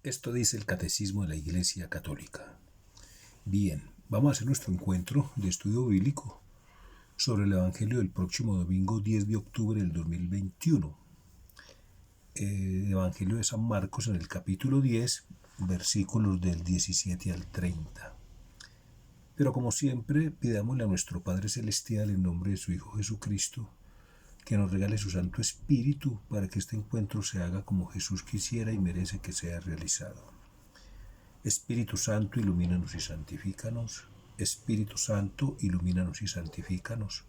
Esto dice el Catecismo de la Iglesia Católica. Bien, vamos a hacer nuestro encuentro de estudio bíblico sobre el Evangelio del próximo domingo 10 de octubre del 2021. El Evangelio de San Marcos en el capítulo 10, versículos del 17 al 30. Pero como siempre, pidámosle a nuestro Padre Celestial en nombre de su Hijo Jesucristo, que nos regale su Santo Espíritu para que este encuentro se haga como Jesús quisiera y merece que sea realizado. Espíritu Santo, ilumínanos y santifícanos. Espíritu Santo, ilumínanos y santifícanos.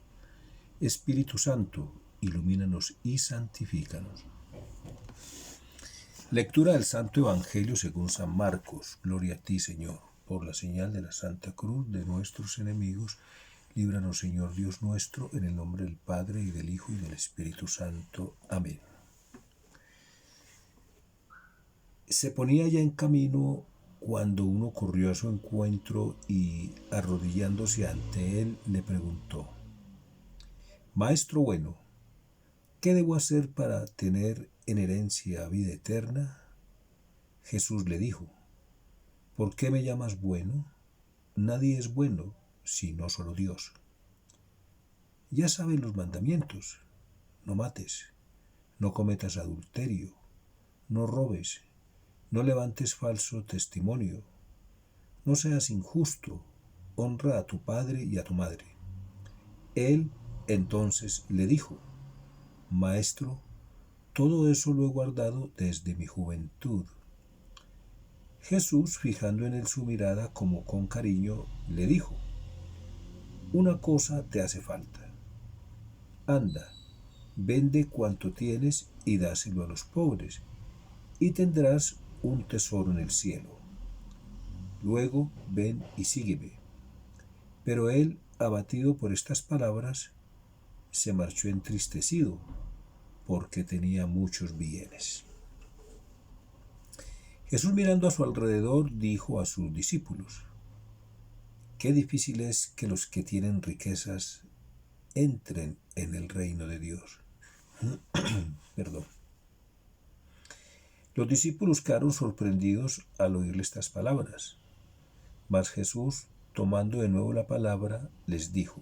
Espíritu Santo, ilumínanos y santifícanos. Lectura del Santo Evangelio según San Marcos. Gloria a ti, Señor. Por la señal de la Santa Cruz de nuestros enemigos, líbranos, Señor Dios nuestro, en el nombre del Padre, y del Hijo, y del Espíritu Santo. Amén. Se ponía ya en camino cuando uno corrió a su encuentro y, arrodillándose ante él, le preguntó: Maestro bueno, ¿qué debo hacer para tener en herencia vida eterna? Jesús le dijo: ¿Por qué me llamas bueno? Nadie es bueno sino solo Dios. Ya sabes los mandamientos: no mates, no cometas adulterio, no robes, no levantes falso testimonio, no seas injusto, honra a tu padre y a tu madre. Él entonces le dijo: Maestro, todo eso lo he guardado desde mi juventud. Jesús, fijando en él su mirada como con cariño, le dijo: Una cosa te hace falta. Anda, vende cuanto tienes y dáselo a los pobres, y tendrás un tesoro en el cielo. Luego ven y sígueme. Pero él, abatido por estas palabras, se marchó entristecido, porque tenía muchos bienes. Jesús, mirando a su alrededor, dijo a sus discípulos: Qué difícil es que los que tienen riquezas entren en el reino de Dios. Perdón. Los discípulos quedaron sorprendidos al oírle estas palabras. Mas Jesús, tomando de nuevo la palabra, les dijo: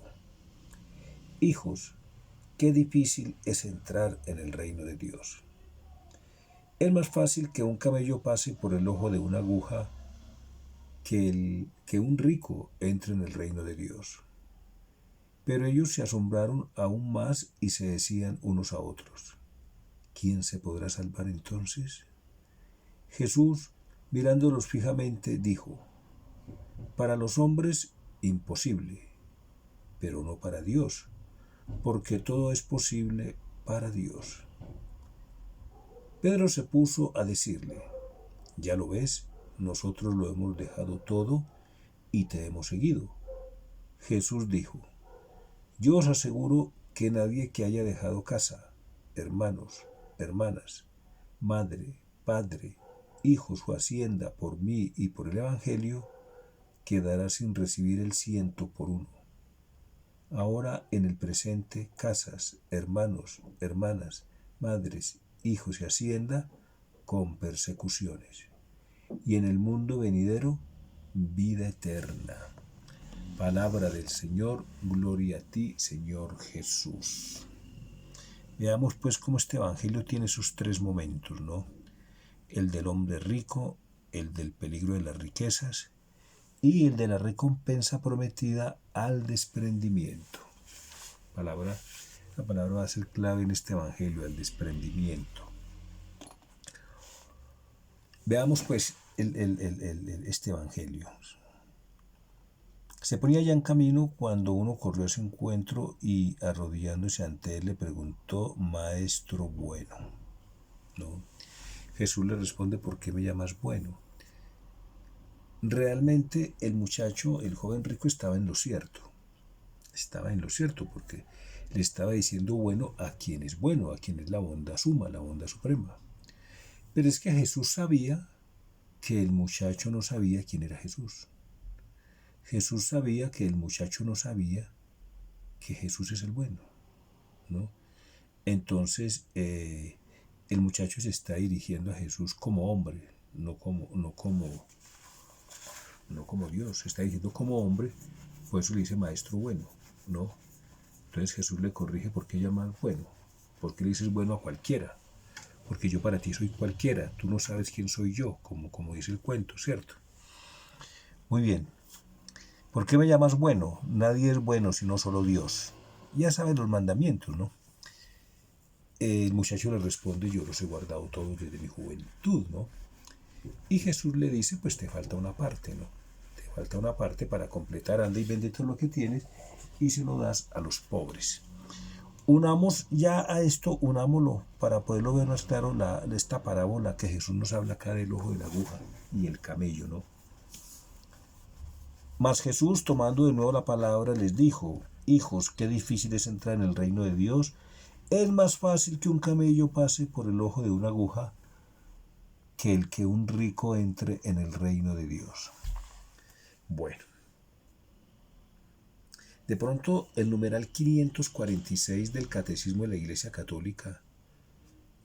Hijos, qué difícil es entrar en el reino de Dios. Es más fácil que un camello pase por el ojo de una aguja que un rico entre en el reino de Dios. Pero ellos se asombraron aún más y se decían unos a otros: ¿Quién se podrá salvar entonces? Jesús, mirándolos fijamente, dijo: Para los hombres, imposible, pero no para Dios, porque todo es posible para Dios. Pedro se puso a decirle: Ya lo ves, nosotros lo hemos dejado todo y te hemos seguido. Jesús dijo: Yo os aseguro que nadie que haya dejado casa, hermanos, hermanas, madre, padre, hijos o hacienda por mí y por el Evangelio, quedará sin recibir el 100 por 1. Ahora, en el presente, casas, hermanos, hermanas, madres, hijos y hacienda, con persecuciones. Y en el mundo venidero, vida eterna. Palabra del Señor, gloria a ti, Señor Jesús. Veamos pues cómo este Evangelio tiene sus tres momentos, ¿no? El del hombre rico, el del peligro de las riquezas y el de la recompensa prometida al desprendimiento. La palabra va a ser clave en este Evangelio, el desprendimiento. Veamos pues este Evangelio. Se ponía ya en camino cuando uno corrió a su encuentro y, arrodillándose ante él, le preguntó: Maestro bueno, ¿no? Jesús le responde: ¿Por qué me llamas bueno? Realmente el muchacho, el joven rico, estaba en lo cierto. Estaba en lo cierto porque le estaba diciendo bueno a quien es bueno, a quien es la bondad suma, la bondad suprema. Pero es que Jesús sabía que el muchacho no sabía quién era Jesús. Jesús sabía que el muchacho no sabía que Jesús es el bueno, ¿no? Entonces, el muchacho se está dirigiendo a Jesús como hombre, no como Dios, está diciendo como hombre, por eso le dice maestro bueno, ¿no? Entonces Jesús le corrige: ¿por qué llamas bueno? ¿Por qué le dices bueno a cualquiera? Porque yo para ti soy cualquiera, tú no sabes quién soy yo, como dice el cuento, ¿cierto? Muy bien. ¿Por qué me llamas bueno? Nadie es bueno sino solo Dios. Ya saben los mandamientos, ¿no? El muchacho le responde: yo los he guardado todos desde mi juventud, ¿no? Y Jesús le dice: pues te falta una parte, ¿no? Te falta una parte para completar, anda y vende todo lo que tienes y se lo das a los pobres. Unamos ya a esto, unámoslo para poderlo ver más claro, esta parábola que Jesús nos habla acá del ojo de la aguja y el camello, ¿no? Mas Jesús, tomando de nuevo la palabra, les dijo: hijos, qué difícil es entrar en el reino de Dios. Es más fácil que un camello pase por el ojo de una aguja que el que un rico entre en el reino de Dios. Bueno, de pronto el numeral 546 del Catecismo de la Iglesia Católica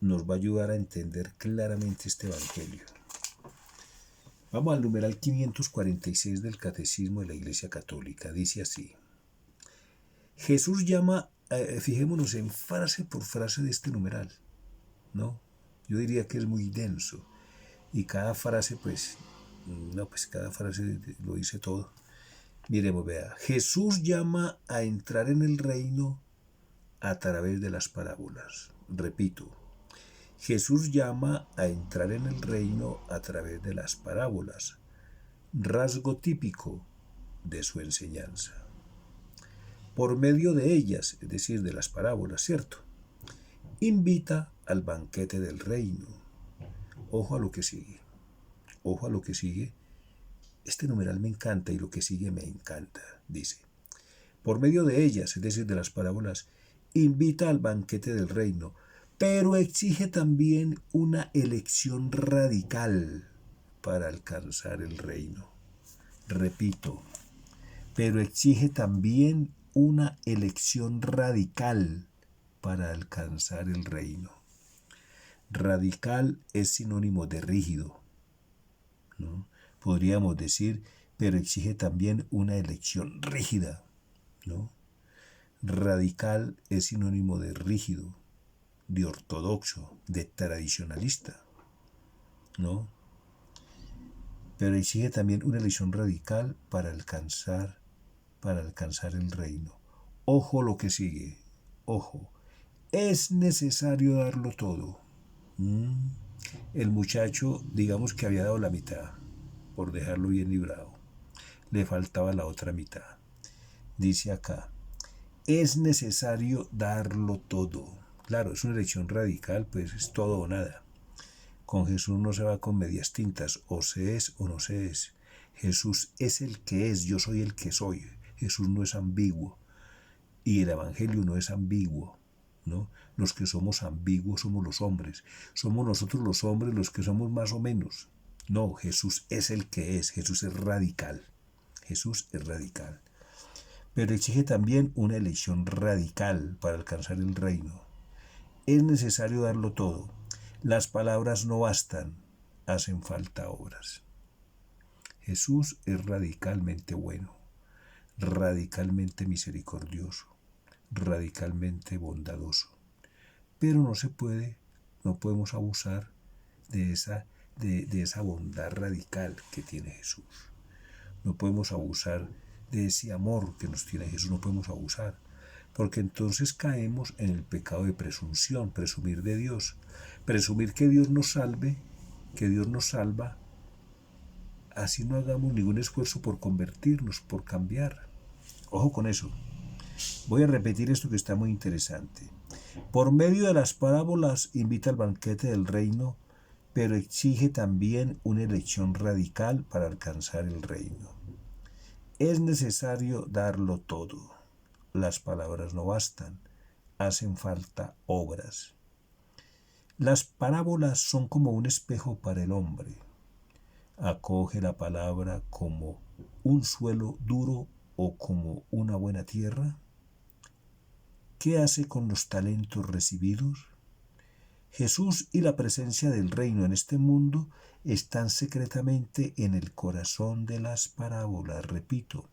nos va a ayudar a entender claramente este evangelio. Vamos al numeral 546 del Catecismo de la Iglesia Católica. Dice así: Jesús llama, fijémonos en frase por frase de este numeral, ¿no? Yo diría que es muy denso y cada frase, pues cada frase lo dice todo. Miremos, vea, Jesús llama a entrar en el reino a través de las parábolas. Repito, Jesús llama a entrar en el reino a través de las parábolas, rasgo típico de su enseñanza. Por medio de ellas, es decir, de las parábolas, ¿cierto? Invita al banquete del reino. Ojo a lo que sigue. Ojo a lo que sigue. Este numeral me encanta y lo que sigue me encanta. Dice: por medio de ellas, es decir, de las parábolas, invita al banquete del reino, pero exige también una elección radical para alcanzar el reino. Repito, pero exige también una elección radical para alcanzar el reino. Radical es sinónimo de rígido, ¿no? Podríamos decir, pero exige también una elección rígida, ¿no? Radical es sinónimo de rígido, de ortodoxo, de tradicionalista, ¿no? Pero exige también una elección radical para alcanzar el reino. Ojo lo que sigue, ojo, es necesario darlo todo. El muchacho, digamos que había dado la mitad, por dejarlo bien librado. Le faltaba la otra mitad. Dice acá: es necesario darlo todo. Claro, es una elección radical, pues es todo o nada. Con Jesús no se va con medias tintas, o se es o no se es. Jesús es el que es, yo soy el que soy. Jesús no es ambiguo y el evangelio no es ambiguo, ¿no? Los que somos ambiguos somos los hombres. Somos nosotros los hombres los que somos más o menos. No, Jesús es el que es, Jesús es radical. Jesús es radical. Pero exige también una elección radical para alcanzar el reino. Es necesario darlo todo. Las palabras no bastan, hacen falta obras. Jesús es radicalmente bueno, radicalmente misericordioso, radicalmente bondadoso. Pero no podemos abusar de esa bondad radical que tiene Jesús. No podemos abusar de ese amor que nos tiene Jesús, no podemos abusar, porque entonces caemos en el pecado de presunción, presumir de Dios, presumir que Dios nos salve, que Dios nos salva, así no hagamos ningún esfuerzo por convertirnos, por cambiar. Ojo con eso. Voy a repetir esto que está muy interesante. Por medio de las parábolas invita al banquete del reino, pero exige también una elección radical para alcanzar el reino. Es necesario darlo todo. Las palabras no bastan, hacen falta obras. Las parábolas son como un espejo para el hombre. Acoge la palabra como un suelo duro o como una buena tierra. ¿Qué hace con los talentos recibidos? Jesús y la presencia del reino en este mundo están secretamente en el corazón de las parábolas. Repito,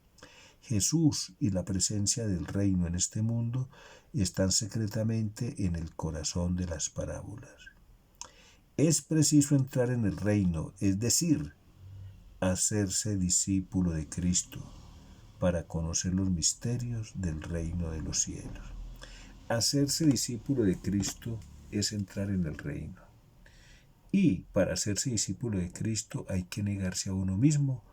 Jesús y la presencia del reino en este mundo están secretamente en el corazón de las parábolas. Es preciso entrar en el reino, es decir, hacerse discípulo de Cristo para conocer los misterios del reino de los cielos. Hacerse discípulo de Cristo es entrar en el reino. Y para hacerse discípulo de Cristo hay que negarse a uno mismo,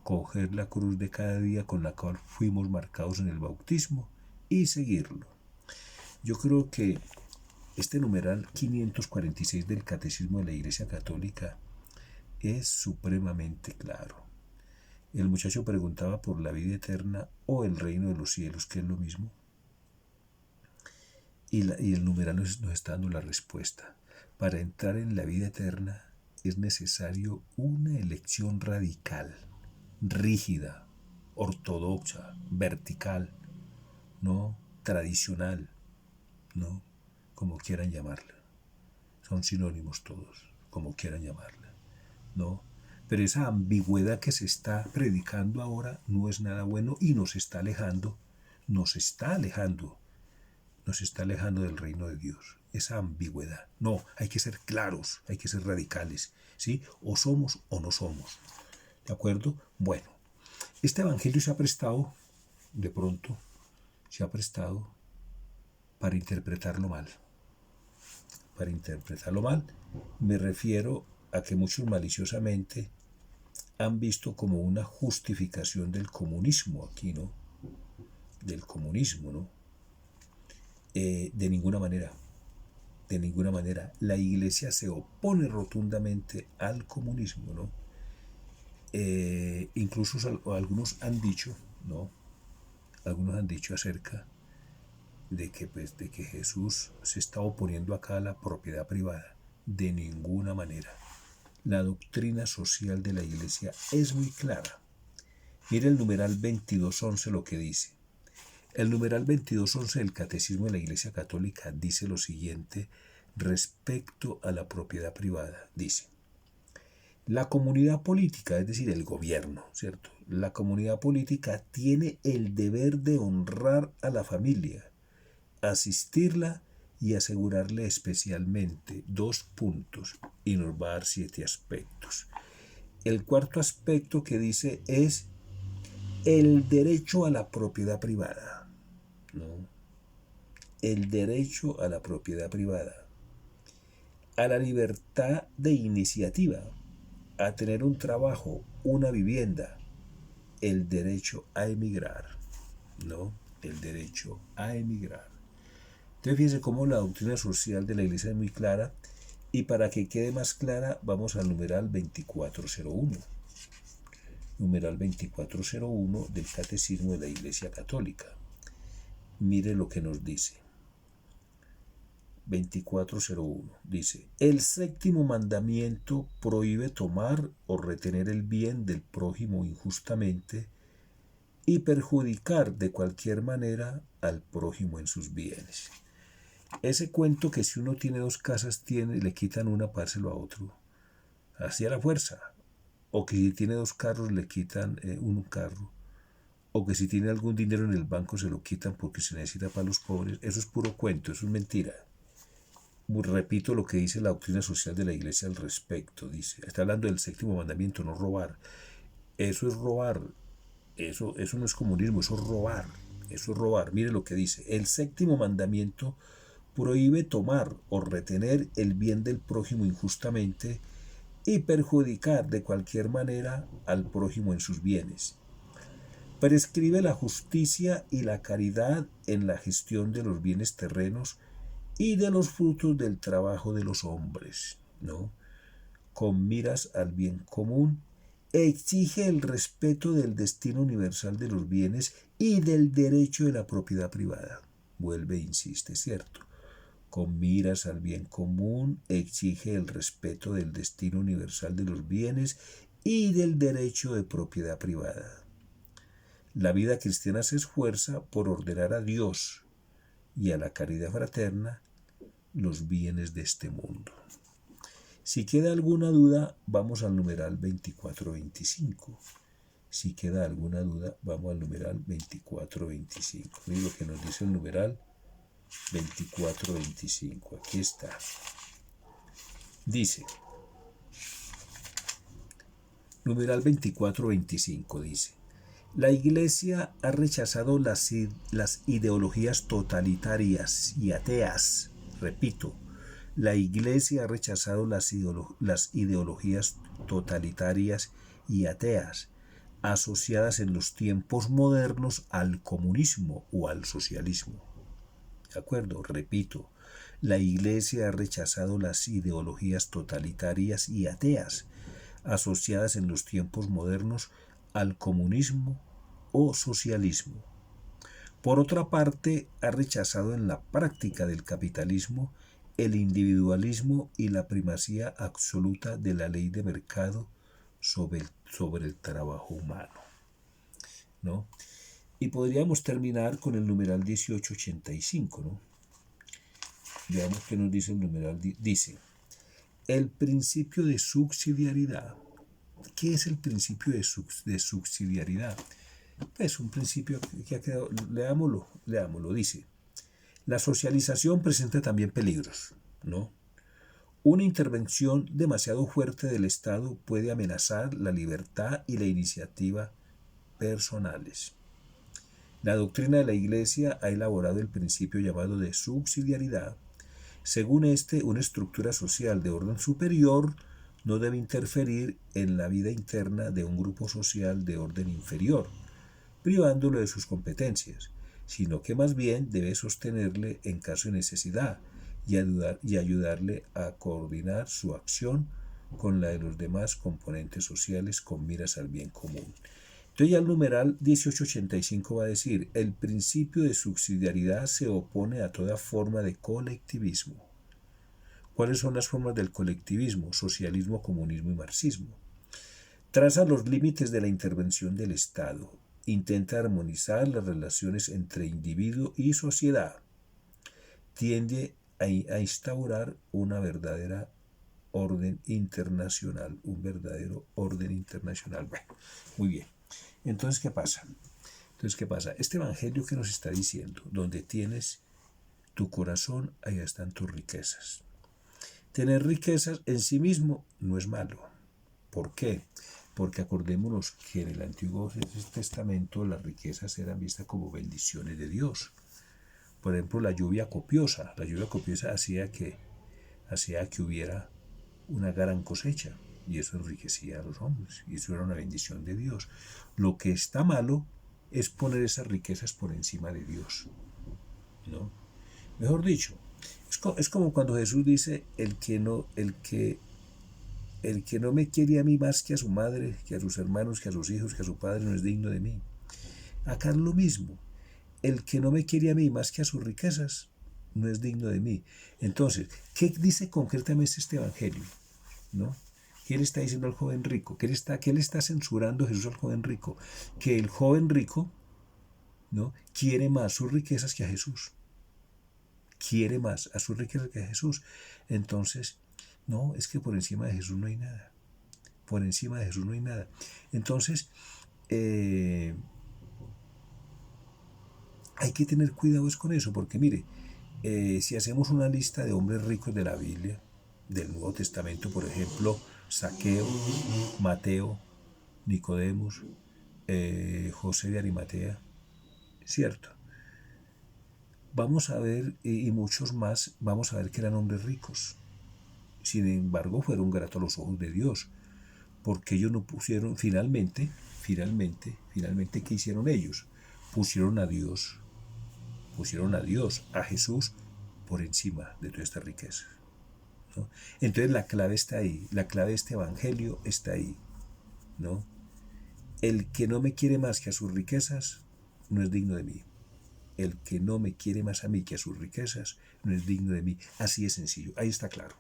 coger la cruz de cada día con la cual fuimos marcados en el bautismo y seguirlo. Yo creo que este numeral 546 del Catecismo de la Iglesia Católica es supremamente claro. El muchacho preguntaba por la vida eterna o el reino de los cielos, que es lo mismo. Y el numeral nos está dando la respuesta. Para entrar en la vida eterna es necesario una elección radical, rígida, ortodoxa, vertical, no tradicional, no como quieran llamarla. Son sinónimos todos, como quieran llamarla, no. Pero esa ambigüedad que se está predicando ahora no es nada bueno y nos está alejando del reino de Dios. Esa ambigüedad. No, hay que ser claros, hay que ser radicales, ¿sí? O somos o no somos. ¿De acuerdo? Bueno, este evangelio se ha prestado para interpretarlo mal. Para interpretarlo mal, me refiero a que muchos maliciosamente han visto como una justificación del comunismo aquí, ¿no? Del comunismo, ¿no? De ninguna manera. La Iglesia se opone rotundamente al comunismo, ¿no? Incluso algunos han dicho, ¿no? Algunos han dicho acerca de que Jesús se está oponiendo acá a la propiedad privada. De ninguna manera. La doctrina social de la Iglesia es muy clara. Mire el numeral 2211 lo que dice. El numeral 2211 del Catecismo de la Iglesia Católica dice lo siguiente respecto a la propiedad privada. Dice, la comunidad política, es decir, el gobierno, ¿cierto? La comunidad política tiene el deber de honrar a la familia, asistirla y asegurarle especialmente 2 puntos, y nos va a dar 7 aspectos. El cuarto aspecto que dice es el derecho a la propiedad privada, ¿no? El derecho a la propiedad privada, a la libertad de iniciativa, a tener un trabajo, una vivienda, el derecho a emigrar, ¿no? El derecho a emigrar. Entonces fíjense cómo la doctrina social de la Iglesia es muy clara, y para que quede más clara vamos al numeral 2401. Numeral 2401 del Catecismo de la Iglesia Católica. Mire lo que nos dice. 2401 dice, el 7º mandamiento prohíbe tomar o retener el bien del prójimo injustamente y perjudicar de cualquier manera al prójimo en sus bienes. Ese cuento que si uno tiene 2 casas le quitan una para dárselo a otro, así a la fuerza, o que si tiene 2 carros le quitan un carro, o que si tiene algún dinero en el banco se lo quitan porque se necesita para los pobres, eso es puro cuento, eso es mentira. Repito lo que dice la doctrina social de la Iglesia al respecto. Dice, está hablando del 7º mandamiento, no robar. Eso es robar. Eso no es comunismo, eso es robar. Eso es robar. Mire lo que dice. El 7º mandamiento prohíbe tomar o retener el bien del prójimo injustamente y perjudicar de cualquier manera al prójimo en sus bienes. Prescribe la justicia y la caridad en la gestión de los bienes terrenos y de los frutos del trabajo de los hombres, ¿no? Con miras al bien común, exige el respeto del destino universal de los bienes y del derecho de la propiedad privada. Vuelve e insiste, ¿cierto? Con miras al bien común, exige el respeto del destino universal de los bienes y del derecho de propiedad privada. La vida cristiana se esfuerza por ordenar a Dios y a la caridad fraterna los bienes de este mundo. Si queda alguna duda, vamos al numeral 2425. Si queda alguna duda, vamos al numeral 2425. Miren lo que nos dice el numeral 2425. Aquí está. Dice, numeral 2425 dice, la Iglesia ha rechazado las ideologías totalitarias y ateas. Repito, la Iglesia ha rechazado las ideologías totalitarias y ateas asociadas en los tiempos modernos al comunismo o al socialismo. ¿De acuerdo? Repito, la Iglesia ha rechazado las ideologías totalitarias y ateas asociadas en los tiempos modernos al comunismo o socialismo. Por otra parte, ha rechazado en la práctica del capitalismo el individualismo y la primacía absoluta de la ley de mercado sobre el trabajo humano, ¿no? Y podríamos terminar con el numeral 1885, ¿no? Veamos qué nos dice el numeral. Dice, el principio de subsidiariedad. ¿Qué es el principio de subsidiariedad? Es un principio que ha quedado, leámoslo, dice, la socialización presenta también peligros, ¿no? Una intervención demasiado fuerte del Estado puede amenazar la libertad y la iniciativa personales. La doctrina de la Iglesia ha elaborado el principio llamado de subsidiariedad. Según este, una estructura social de orden superior no debe interferir en la vida interna de un grupo social de orden inferior, privándolo de sus competencias, sino que más bien debe sostenerle en caso de necesidad y ayudarle a coordinar su acción con la de los demás componentes sociales con miras al bien común. Entonces ya el numeral 1885 va a decir, el principio de subsidiariedad se opone a toda forma de colectivismo. ¿Cuáles son las formas del colectivismo? Socialismo, comunismo y marxismo. Traza los límites de la intervención del Estado. Intenta armonizar las relaciones entre individuo y sociedad. Tiende a instaurar una verdadera orden internacional, un verdadero orden internacional. Bueno, muy bien. Entonces, ¿qué pasa? Este evangelio que nos está diciendo, donde tienes tu corazón, allá están tus riquezas. Tener riquezas en sí mismo no es malo. ¿Por qué? Porque acordémonos que en el Antiguo Testamento las riquezas eran vistas como bendiciones de Dios. Por ejemplo, la lluvia copiosa hacía que hubiera una gran cosecha, y eso enriquecía a los hombres, y eso era una bendición de Dios. Lo que está malo es poner esas riquezas por encima de Dios, ¿no? Mejor dicho, es como cuando Jesús dice, el que no me quiere a mí más que a su madre, que a sus hermanos, que a sus hijos, que a su padre, no es digno de mí. Acá es lo mismo. El que no me quiere a mí más que a sus riquezas, no es digno de mí. Entonces, ¿qué dice concretamente este evangelio? ¿No? ¿Qué le está diciendo al joven rico? ¿Qué le está censurando Jesús al joven rico? Que el joven rico, ¿no?, quiere más sus riquezas que a Jesús. Quiere más a sus riquezas que a Jesús. Entonces, no, es que por encima de Jesús no hay nada. Por encima de Jesús no hay nada. Entonces, hay que tener cuidado con eso, porque mire, si hacemos una lista de hombres ricos de la Biblia, del Nuevo Testamento, por ejemplo, Zaqueo, Mateo, Nicodemos, José de Arimatea, ¿cierto? Vamos a ver, y muchos más, vamos a ver que eran hombres ricos. Sin embargo, fueron gratos a los ojos de Dios, porque ellos no pusieron, finalmente, ¿qué hicieron ellos? Pusieron a Dios, a Jesús, por encima de toda esta riqueza, ¿no? Entonces la clave está ahí, la clave de este evangelio está ahí, ¿no? El que no me quiere más que a sus riquezas no es digno de mí. El que no me quiere más a mí que a sus riquezas no es digno de mí. Así es sencillo, ahí está claro.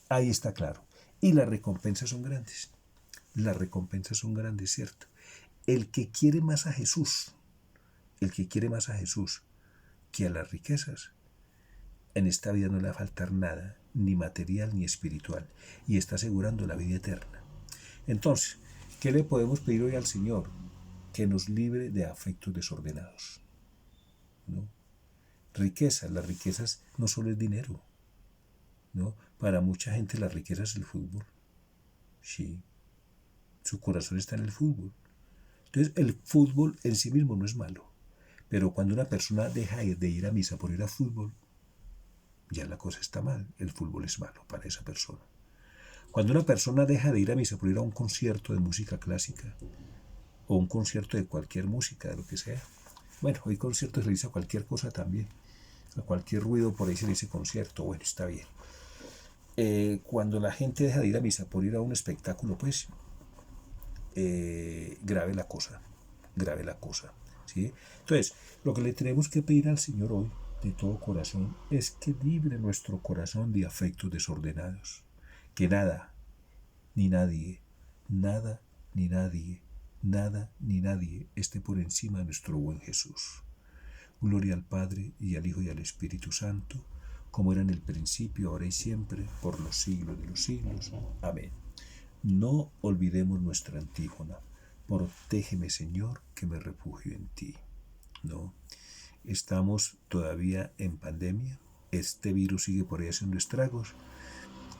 Ahí está claro. Y las recompensas son grandes. Las recompensas son grandes, ¿cierto? El que quiere más a Jesús, que a las riquezas, en esta vida no le va a faltar nada, ni material ni espiritual, y está asegurando la vida eterna. Entonces, ¿qué le podemos pedir hoy al Señor? Que nos libre de afectos desordenados, ¿no? Riquezas, las riquezas no solo es dinero, ¿no? Para mucha gente la riqueza es el fútbol. Sí, su corazón está en el fútbol. Entonces, el fútbol en sí mismo no es malo, pero cuando una persona deja de ir a misa por ir a fútbol, ya la cosa está mal. El fútbol es malo para esa persona. Cuando una persona deja de ir a misa por ir a un concierto de música clásica o un concierto de cualquier música, de lo que sea. Bueno, hoy conciertos se le dice a cualquier cosa también. A cualquier ruido por ahí se le dice concierto. Bueno, está bien. Cuando la gente deja de ir a misa por ir a un espectáculo, pues grave la cosa. Grave la cosa. ¿Sí? Entonces, lo que le tenemos que pedir al Señor hoy, de todo corazón, es que libre nuestro corazón de afectos desordenados. Que nada, ni nadie, nada, ni nadie, nada ni nadie esté por encima de nuestro buen Jesús. Gloria al Padre, y al Hijo, y al Espíritu Santo, como era en el principio, ahora y siempre, por los siglos de los siglos. Amén. No olvidemos nuestra antífona. Protégeme, Señor, que me refugio en ti. No, estamos todavía en pandemia. Este virus sigue por ahí haciendo estragos.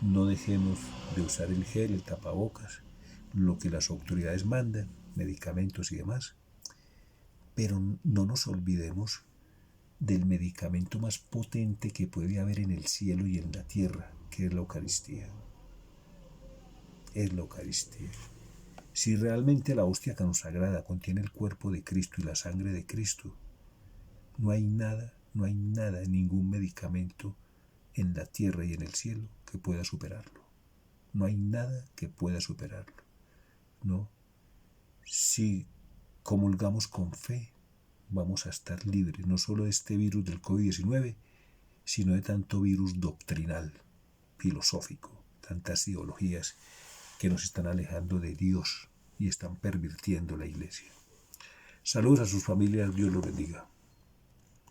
No dejemos de usar el gel, el tapabocas, lo que las autoridades mandan, medicamentos y demás. Pero no nos olvidemos del medicamento más potente que puede haber en el cielo y en la tierra, que es la Eucaristía. Es la Eucaristía. Si realmente la hostia consagrada contiene el cuerpo de Cristo y la sangre de Cristo, no hay nada, ningún medicamento en la tierra y en el cielo que pueda superarlo. No hay nada que pueda superarlo. ¿No? Si comulgamos con fe, vamos a estar libres no solo de este virus del COVID-19, sino de tanto virus doctrinal, filosófico, tantas ideologías que nos están alejando de Dios y están pervirtiendo la iglesia. Saludos a sus familias, Dios los bendiga.